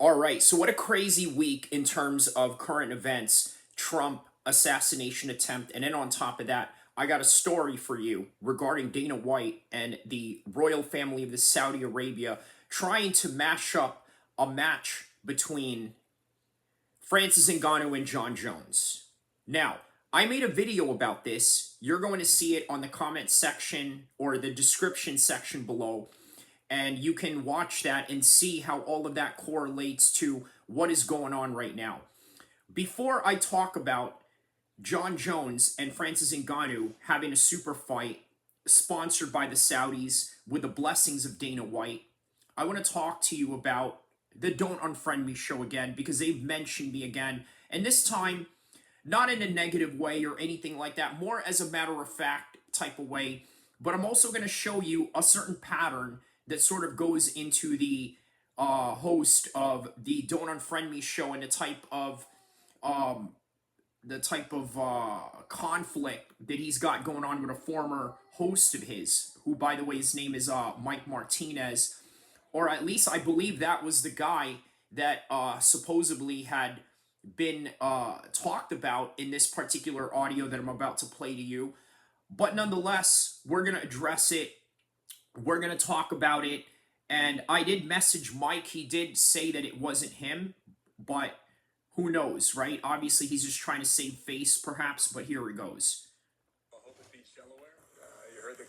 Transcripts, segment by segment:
All right, so what a crazy week in terms of current events. Trump assassination attempt, and then on top of that, I got a story for you regarding Dana White and the royal family of the Saudi Arabia trying to mash up a match between Francis Ngannou and John Jones. Now, I made a video about this. You're going to see it on the comment section or the description section below, and you can watch that and see how all of that correlates to what is going on right now. Before I talk about John Jones and Francis Ngannou having a super fight sponsored by the Saudis with the blessings of Dana White, I want to talk to you about the Don't Unfriend Me show again, because they've mentioned me again, and this time not in a negative way or anything like that, more as a matter of fact type of way. But I'm also going to show you a certain pattern that sort of goes into the host of the Don't Unfriend Me show and um, the type of conflict that he's got going on with a former host of his, who, by the way, his name is Mike Martinez, or at least I believe that was the guy that supposedly had been talked about in this particular audio that I'm about to play to you. But nonetheless, we're going to address it. We're going to talk about it. And I did message Mike. He did say that it wasn't him, but who knows, right? Obviously, he's just trying to save face, perhaps, but here it goes. Beach, Delaware. You heard the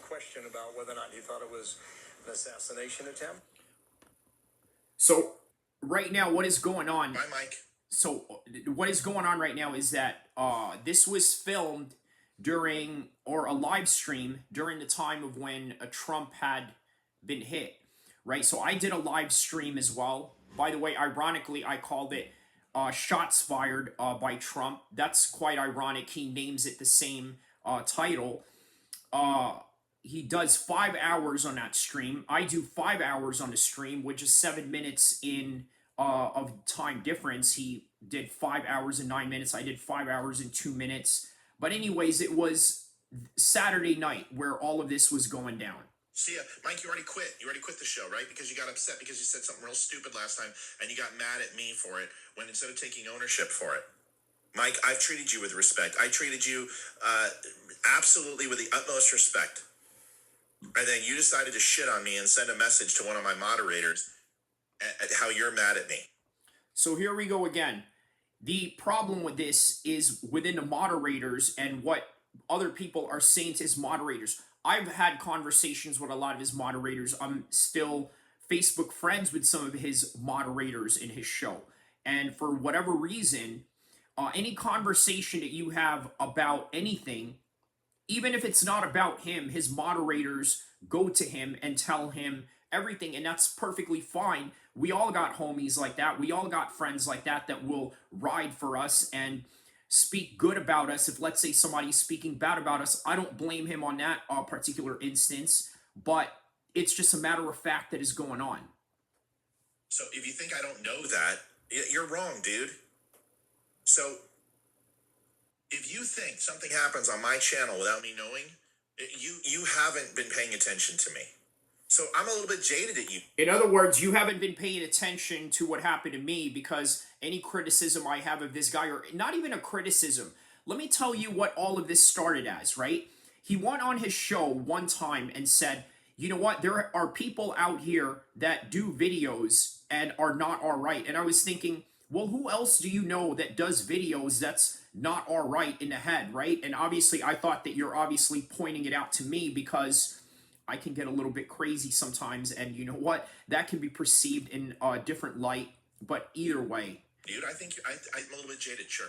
question about whether or not he thought it was an assassination attempt. So, right now, what is going on? Hi, Mike. So, what is going on right now is that this was filmed during, or a live stream during the time of when Trump had been hit, right? So, I did a live stream as well. By the way, ironically, I called it Shots Fired by Trump. That's quite ironic. He names it the same title. He does 5 hours on that stream. I do 5 hours on the stream, which is 7 minutes in of time difference. He did 5 hours and 9 minutes. I did 5 hours and 2 minutes. But anyways, it was Saturday night where all of this was going down. See ya. Mike, you already quit. You already quit the show, right? Because you got upset because you said something real stupid last time and you got mad at me for it when instead of taking ownership for it. Mike, I've treated you with respect. I treated you absolutely with the utmost respect. And then you decided to shit on me and send a message to one of my moderators at how you're mad at me. So here we go again. The problem with this is within the moderators and what other people are saying to his moderators. I've had conversations with a lot of his moderators. I'm still Facebook friends with some of his moderators in his show. And for whatever reason, any conversation that you have about anything, even if it's not about him, his moderators go to him and tell him everything, and that's perfectly fine. We all got homies like that. We all got friends like that that will ride for us and speak good about us. If, let's say, somebody's speaking bad about us, I don't blame him on that particular instance, but it's just a matter of fact that is going on. So if you think I don't know that, you're wrong, dude. So if you think something happens on my channel without me knowing, you haven't been paying attention to me. So I'm a little bit jaded at you. In other words, you haven't been paying attention to what happened to me, because any criticism I have of this guy, or not even a criticism, let me tell you what all of this started as, right? He went on his show one time and said, you know what, there are people out here that do videos and are not all right. And I was thinking, well, who else do you know that does videos that's not all right in the head, right? And obviously, I thought that you're obviously pointing it out to me because I can get a little bit crazy sometimes, and you know what? That can be perceived in a different light, but either way. Dude, I think I'm a little bit jaded, sure.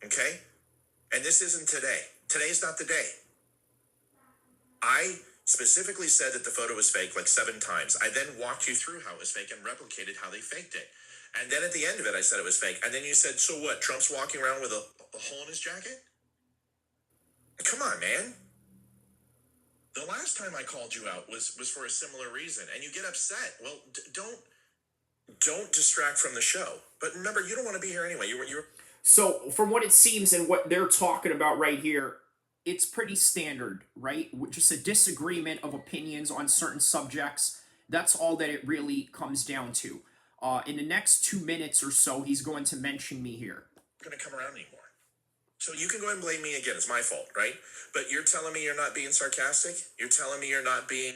Okay? And this isn't today. Today's not the day. I specifically said that the photo was fake like 7 times. I then walked you through how it was fake and replicated how they faked it. And then at the end of it, I said it was fake. And then you said, so what? Trump's walking around with a hole in his jacket? Come on, man. The last time I called you out was for a similar reason, and you get upset. Well, don't distract from the show. But remember, you don't want to be here anyway. You're. So, from what it seems and what they're talking about right here, it's pretty standard, right? Just a disagreement of opinions on certain subjects. That's all that it really comes down to. In the next 2 minutes or so, he's going to mention me here. Going to come around anymore. So you can go and blame me again. It's my fault, right? But you're telling me you're not being sarcastic? You're telling me you're not being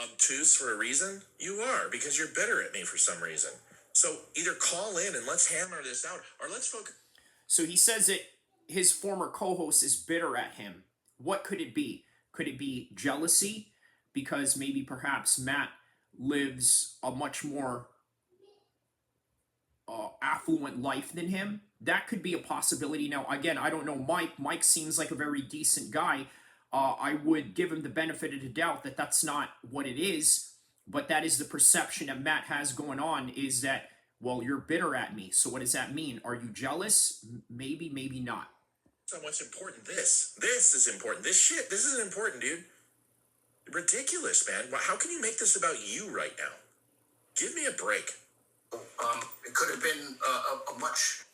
obtuse for a reason? You are, because you're bitter at me for some reason. So either call in and let's hammer this out, or let's focus. So he says that his former co-host is bitter at him. What could it be? Could it be jealousy? Because maybe perhaps Matt lives a much more affluent life than him. That could be a possibility. Now, again, I don't know Mike. Mike seems like a very decent guy. I would give him the benefit of the doubt that that's not what it is, but that is the perception that Matt has going on, is that, well, you're bitter at me. So what does that mean? Are you jealous? Maybe, maybe not. So what's important? This is important. This isn't important, dude. Ridiculous, man. How can you make this about you right now? Give me a break. It could have been a much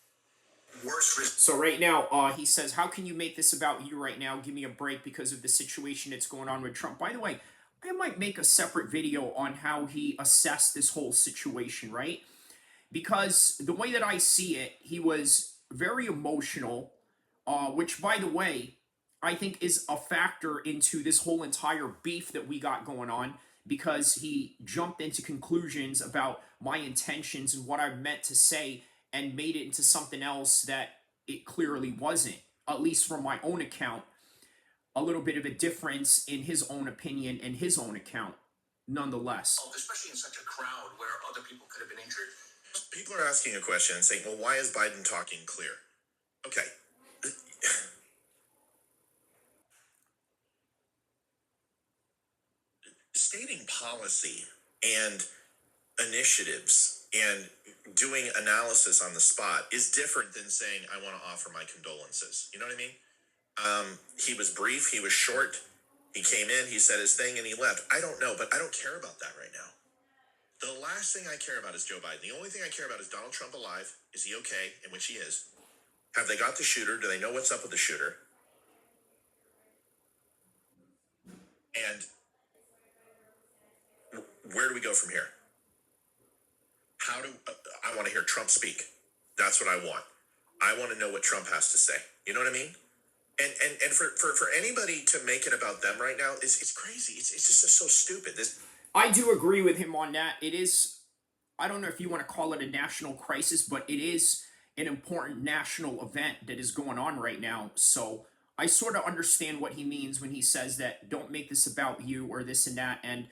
worse risk. So right now, he says, how can you make this about you right now? Give me a break because of the situation that's going on with Trump. By the way, I might make a separate video on how he assessed this whole situation, right? Because the way that I see it, he was very emotional, which, by the way, I think is a factor into this whole entire beef that we got going on, because he jumped into conclusions about my intentions and what I meant to say and made it into something else that it clearly wasn't, at least from my own account. A little bit of a difference in his own opinion and his own account, nonetheless. Especially in such a crowd where other people could have been injured. People are asking a question and saying, well, why is Biden talking clear? Okay. Stating policy and initiatives and doing analysis on the spot is different than saying, I want to offer my condolences. You know what I mean? He was brief. He was short. He came in, he said his thing, and he left. I don't know, but I don't care about that right now. The last thing I care about is Joe Biden. The only thing I care about is Donald Trump alive. Is he okay? In which he is. Have they got the shooter? Do they know what's up with the shooter? And where do we go from here? I want to hear Trump speak. That's what I want. I want to know what Trump has to say. You know what I mean? And for anybody to make it about them right now, it's crazy. It's just so stupid. I do agree with him on that. It is, I don't know if you want to call it a national crisis, but it is an important national event that is going on right now. So I sort of understand what he means when he says that don't make this about you or this and that. And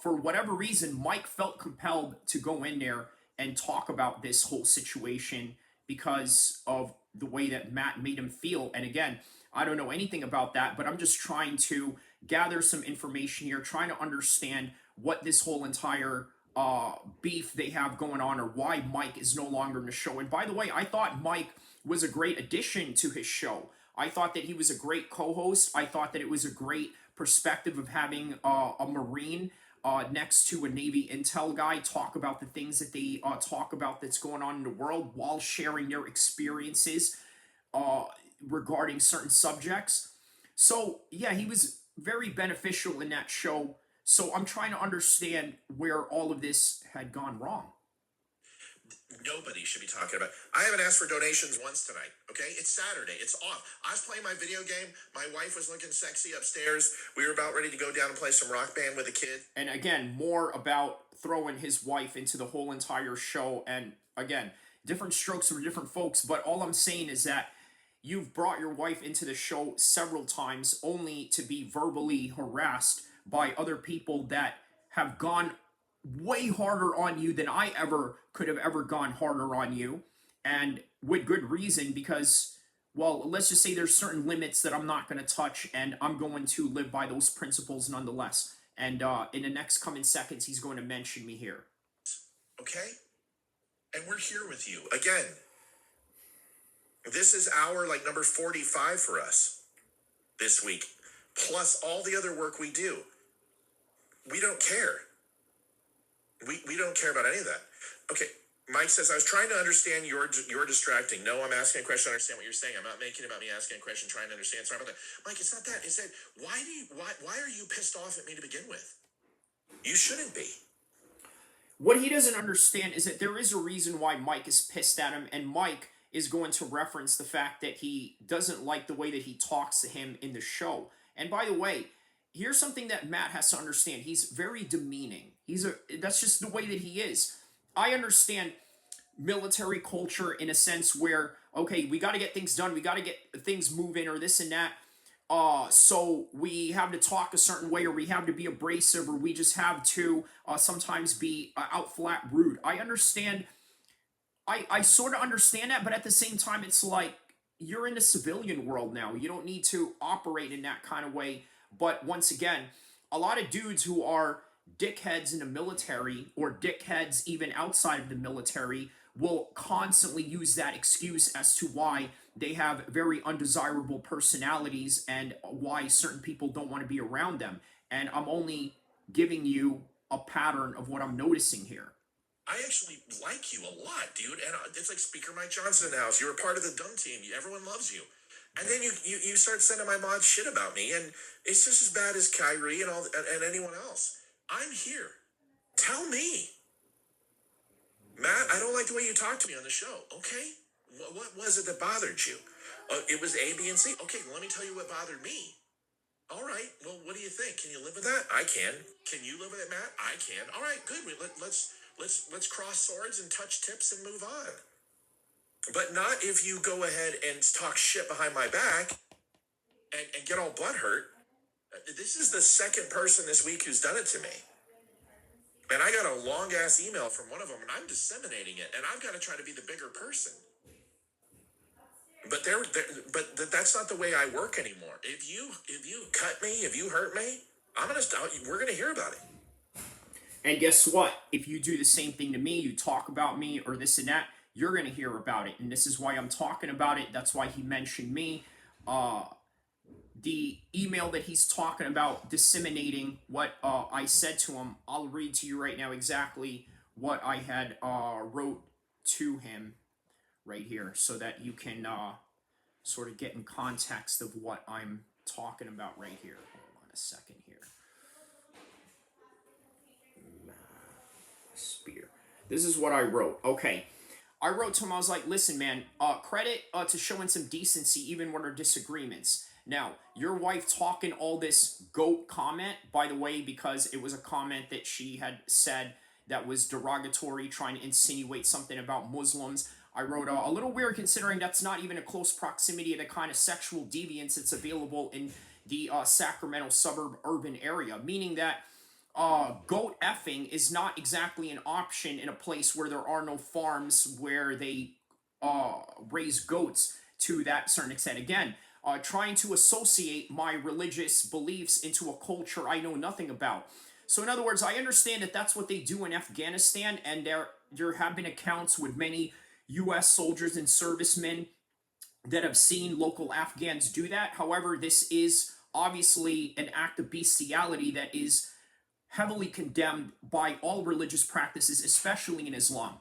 for whatever reason, Mike felt compelled to go in there and talk about this whole situation because of the way that Matt made him feel. And again, I don't know anything about that, but I'm just trying to gather some information here, trying to understand what this whole entire beef they have going on, or why Mike is no longer in the show. And by the way, I thought Mike was a great addition to his show. I thought that he was a great co-host. I thought that it was a great perspective of having a Marine next to a Navy intel guy talk about the things that they talk about that's going on in the world while sharing their experiences regarding certain subjects. So yeah, he was very beneficial in that show. So I'm trying to understand where all of this had gone wrong. Nobody should be talking about. I haven't asked for donations once tonight. Okay, it's Saturday. It's off. I was playing my video game. My wife was looking sexy upstairs. We were about ready to go down and play some Rock Band with a kid. And again, more about throwing his wife into the whole entire show. And again, different strokes for different folks. But all I'm saying is that you've brought your wife into the show several times only to be verbally harassed by other people that have gone way harder on you than I ever could have ever gone harder on you, and with good reason, because, well, let's just say there's certain limits that I'm not going to touch, and I'm going to live by those principles nonetheless. And in the next coming seconds, he's going to mention me here. Okay? And we're here with you. Again, this is our, number 45 for us this week, plus all the other work we do. We don't care. We don't care about any of that. Okay, Mike says, I was trying to understand, you're distracting. No, I'm asking a question, I understand what you're saying. I'm not making it about me asking a question, trying to understand. Sorry about that. Mike, it's not that. It's that, why are you pissed off at me to begin with? You shouldn't be. What he doesn't understand is that there is a reason why Mike is pissed at him, and Mike is going to reference the fact that he doesn't like the way that he talks to him in the show. And by the way, here's something that Matt has to understand. He's very demeaning. That's just the way that he is. I understand military culture in a sense where, okay, we got to get things done, we got to get things moving, or this and that. So we have to talk a certain way, or we have to be abrasive, or we just have to sometimes be out flat rude. I understand. I sort of understand that, but at the same time, it's like you're in the civilian world now. You don't need to operate in that kind of way. But once again, a lot of dudes who are dickheads in the military, or dickheads even outside of the military, will constantly use that excuse as to why they have very undesirable personalities and why certain people don't want to be around them. And I'm only giving you a pattern of what I'm noticing here. I actually like you a lot, dude. And it's like Speaker Mike Johnson in the house. You're a part of the dumb team. Everyone loves you. And then you start sending my mods shit about me, and it's just as bad as Kyrie and anyone else. I'm here. Tell me. Matt, I don't like the way you talk to me on the show. Okay? What was it that bothered you? It was A, B, and C. Okay, well, let me tell you what bothered me. All right. Well, what do you think? Can you live with that? I can. Can you live with it, Matt? I can. All right, good. Let's cross swords and touch tips and move on. But not if you go ahead and talk shit behind my back and get all butthurt. This is the second person this week who's done it to me. And I got a long-ass email from one of them, and I'm disseminating it, and I've got to try to be the bigger person. But that's not the way I work anymore. If you cut me, if you hurt me, we're gonna hear about it. And guess what? If you do the same thing to me, you talk about me or this and that, you're going to hear about it. And this is why I'm talking about it. That's why he mentioned me. The email that he's talking about disseminating what I said to him, I'll read to you right now exactly what I had wrote to him right here, so that you can sort of get in context of what I'm talking about right here. Hold on a second here. Spear. This is what I wrote. Okay. I wrote to him, I was like, listen, man, credit to showing some decency even when there are disagreements. Now, your wife talking all this goat comment, by the way, because it was a comment that she had said that was derogatory, trying to insinuate something about Muslims. I wrote, a little weird considering that's not even a close proximity of the kind of sexual deviance that's available in the Sacramento suburb urban area, meaning that goat effing is not exactly an option in a place where there are no farms where they raise goats to that certain extent. Again, trying to associate my religious beliefs into a culture I know nothing about. So in other words, I understand that that's what they do in Afghanistan, and there have been accounts with many U.S. soldiers and servicemen that have seen local Afghans do that. However, this is obviously an act of bestiality that is heavily condemned by all religious practices, especially in Islam.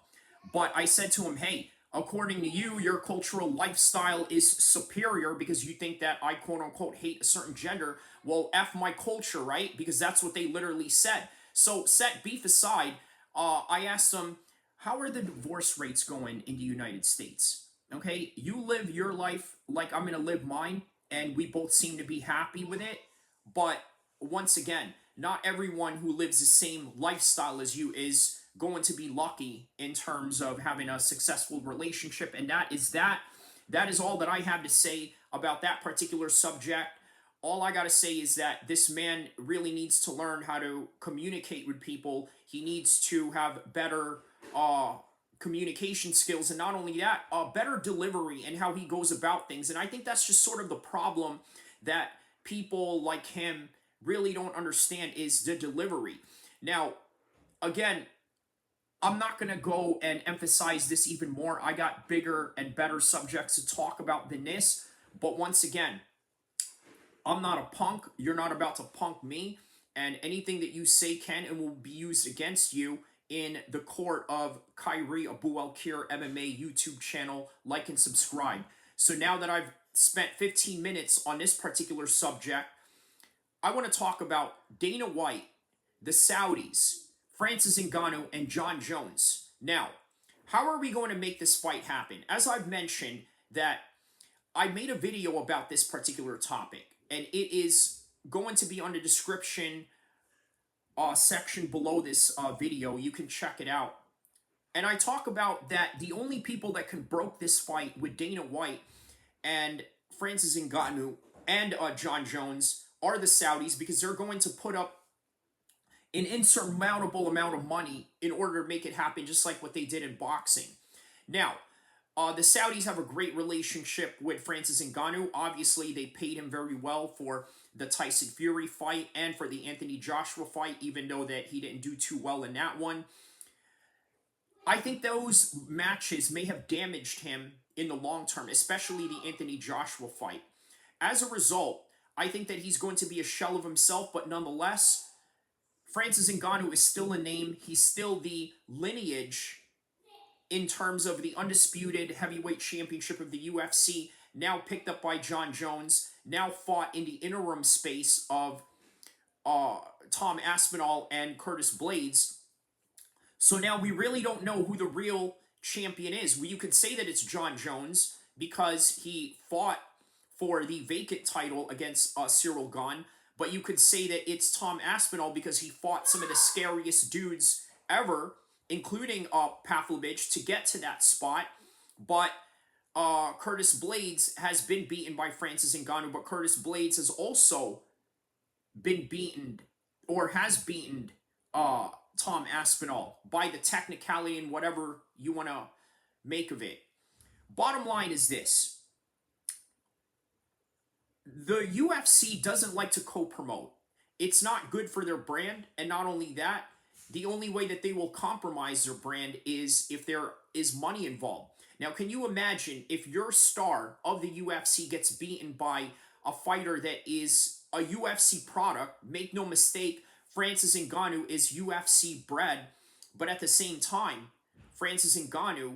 But I said to him, hey, according to you, your cultural lifestyle is superior because you think that I quote unquote hate a certain gender. Well, F my culture, right? Because that's what they literally said. So set beef aside, I asked him, how are the divorce rates going in the United States? Okay, you live your life like I'm going to live mine, and we both seem to be happy with it. But once again, not everyone who lives the same lifestyle as you is going to be lucky in terms of having a successful relationship. And that is all that I have to say about that particular subject. All I got to say is that this man really needs to learn how to communicate with people. He needs to have better communication skills, and not only that, better delivery and how he goes about things. And I think that's just sort of the problem that people like him really don't understand, is the delivery. Now, again, I'm not going to go and emphasize this even more. I got bigger and better subjects to talk about than this. But once again, I'm not a punk. You're not about to punk me. And anything that you say can and will be used against you in the court of Kyrie Abu El-Kheer MMA YouTube channel. Like and subscribe. So now that I've spent 15 minutes on this particular subject, I want to talk about Dana White, the Saudis, Francis Ngannou and John Jones. Now, how are we going to make this fight happen? As I've mentioned, that I made a video about this particular topic, and it is going to be on the description section below this video. You can check it out. And I talk about that the only people that can broke this fight with Dana White and Francis Ngannou and John Jones are the Saudis, because they're going to put up an insurmountable amount of money in order to make it happen, just like what they did in boxing. Now, the Saudis have a great relationship with Francis Ngannou. Obviously, they paid him very well for the Tyson Fury fight and for the Anthony Joshua fight, even though that he didn't do too well in that one. I think those matches may have damaged him in the long term, especially the Anthony Joshua fight. As a result, I think that he's going to be a shell of himself, but nonetheless, Francis Ngannou is still a name. He's still the lineage in terms of the undisputed heavyweight championship of the UFC, now picked up by John Jones, now fought in the interim space of Tom Aspinall and Curtis Blades. So now we really don't know who the real champion is. You could say that it's John Jones because he fought for the vacant title against Cyril Gane, but you could say that it's Tom Aspinall because he fought some of the scariest dudes ever, including Pavlovich, to get to that spot. But Curtis Blades has been beaten by Francis Ngannou, but Curtis Blades has also been beaten, or has beaten, Tom Aspinall by the technicality and whatever you want to make of it. Bottom line is this. The UFC doesn't like to co-promote. It's not good for their brand, and not only that, the only way that they will compromise their brand is if there is money involved. Now, can you imagine if your star of the UFC gets beaten by a fighter that is a UFC product? Make no mistake, Francis Ngannou is UFC bred, but at the same time, Francis Ngannou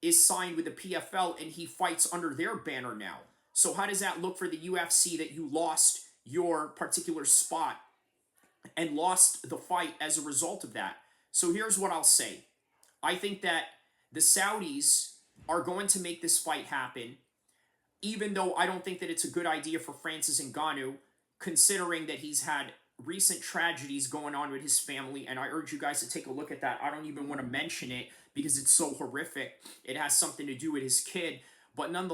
is signed with the PFL and he fights under their banner now. So how does that look for the UFC that you lost your particular spot and lost the fight as a result of that? So here's what I'll say. I think that the Saudis are going to make this fight happen, even though I don't think that it's a good idea for Francis Ngannou, considering that he's had recent tragedies going on with his family, and I urge you guys to take a look at that. I don't even want to mention it because it's so horrific. It has something to do with his kid, but nonetheless,